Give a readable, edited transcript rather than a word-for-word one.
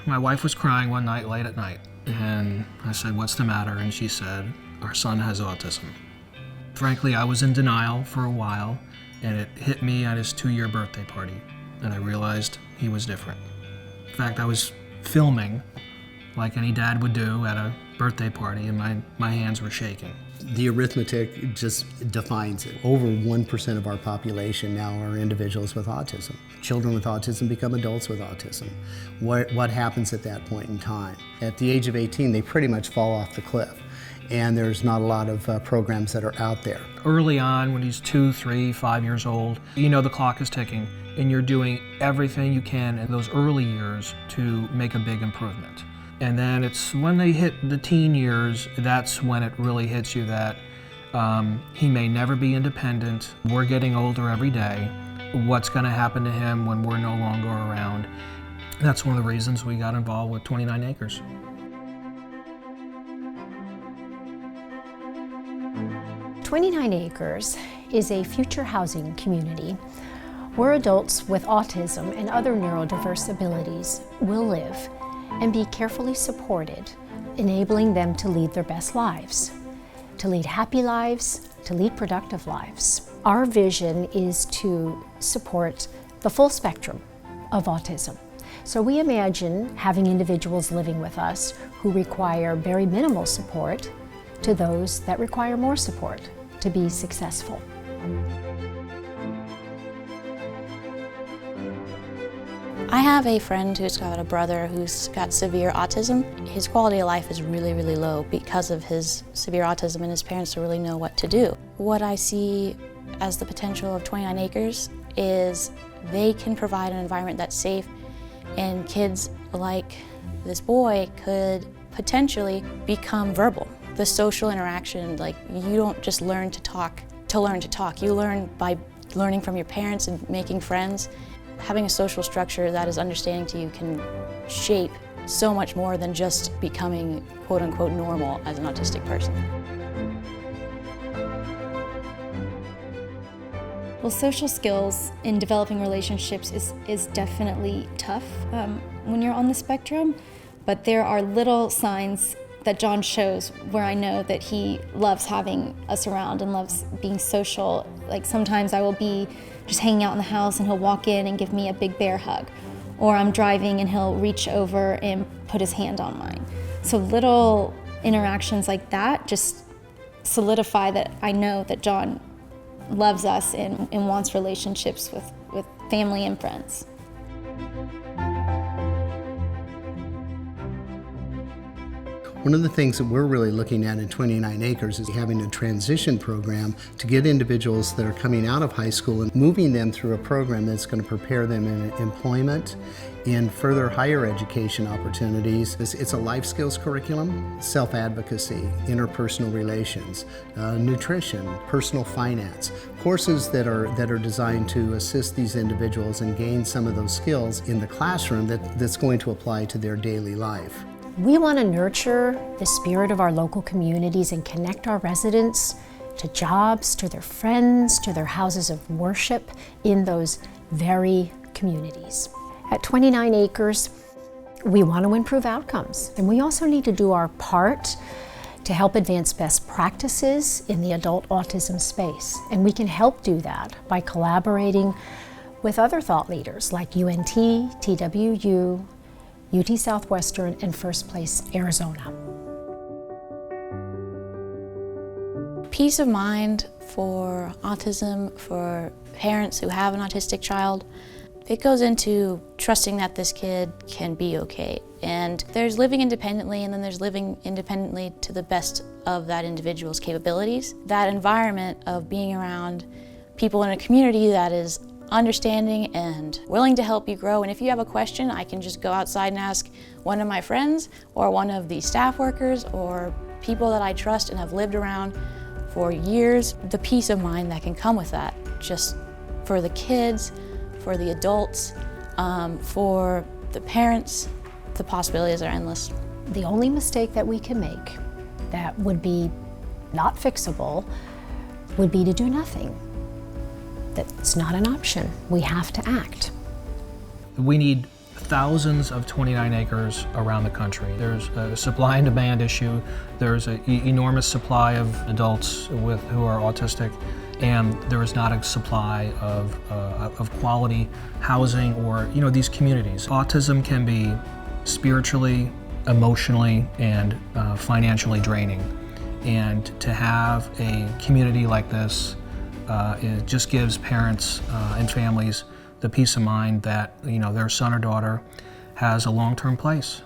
My wife was crying one night late at night, and I said, "What's the matter?" And she said, "Our son has autism." Frankly, I was in denial for a while, and it hit me at his 2-year birthday party, and I realized he was different. In fact, I was filming like any dad would do at a birthday party, and my hands were shaking. The arithmetic just defines it. Over 1% of our population now are individuals with autism. Children with autism become adults with autism. What happens at that point in time? At the age of 18, they pretty much fall off the cliff, and there's not a lot of programs that are out there. Early on, when he's 2, 3, 5 years old, you know the clock is ticking, and you're doing everything you can in those early years to make a big improvement. And then it's when they hit the teen years, that's when it really hits you that he may never be independent. We're getting older every day. What's going to happen to him when we're no longer around? That's one of the reasons we got involved with 29 Acres. "29 Acres is a future housing community where adults with autism and other neurodiverse abilities will live and be carefully supported, enabling them to lead their best lives, to lead happy lives, to lead productive lives." Our vision is to support the full spectrum of autism. So we imagine having individuals living with us who require very minimal support to those that require more support to be successful. I have a friend who's got a brother who's got severe autism. His quality of life is really, really low because of his severe autism, and his parents don't really know what to do. What I see as the potential of 29 Acres is they can provide an environment that's safe, and kids like this boy could potentially become verbal. The social interaction, like, you don't just learn to talk. You learn by learning from your parents and making friends. Having a social structure that is understanding to you can shape so much more than just becoming quote-unquote normal as an autistic person. Well, social skills in developing relationships is definitely tough when you're on the spectrum, but there are little signs that John shows where I know that he loves having us around and loves being social. Like, sometimes I will be just hanging out in the house and he'll walk in and give me a big bear hug. Or I'm driving and he'll reach over and put his hand on mine. So little interactions like that just solidify that I know that John loves us and wants relationships with family and friends. One of the things that we're really looking at in 29 Acres is having a transition program to get individuals that are coming out of high school and moving them through a program that's going to prepare them in employment, in further higher education opportunities. It's a life skills curriculum, self-advocacy, interpersonal relations, nutrition, personal finance, courses that are designed to assist these individuals and gain some of those skills in the classroom that's going to apply to their daily life. We want to nurture the spirit of our local communities and connect our residents to jobs, to their friends, to their houses of worship in those very communities. At 29 Acres, we want to improve outcomes, and we also need to do our part to help advance best practices in the adult autism space. And we can help do that by collaborating with other thought leaders like UNT, TWU, UT Southwestern, and First Place, Arizona. Peace of mind for autism, for parents who have an autistic child, it goes into trusting that this kid can be okay. And there's living independently, and then there's living independently to the best of that individual's capabilities. That environment of being around people in a community that is understanding and willing to help you grow. And if you have a question, I can just go outside and ask one of my friends or one of the staff workers or people that I trust and have lived around for years. The peace of mind that can come with that, just for the kids, for the adults, for the parents, the possibilities are endless. The only mistake that we can make that would be not fixable would be to do nothing. That's not an option. We have to act. We need thousands of 29 acres around the country. There's a supply and demand issue. There's an enormous supply of adults who are autistic, and there is not a supply of quality housing or these communities. Autism can be spiritually, emotionally, and financially draining. And to have a community like this, it just gives parents and families the peace of mind that their son or daughter has a long-term place.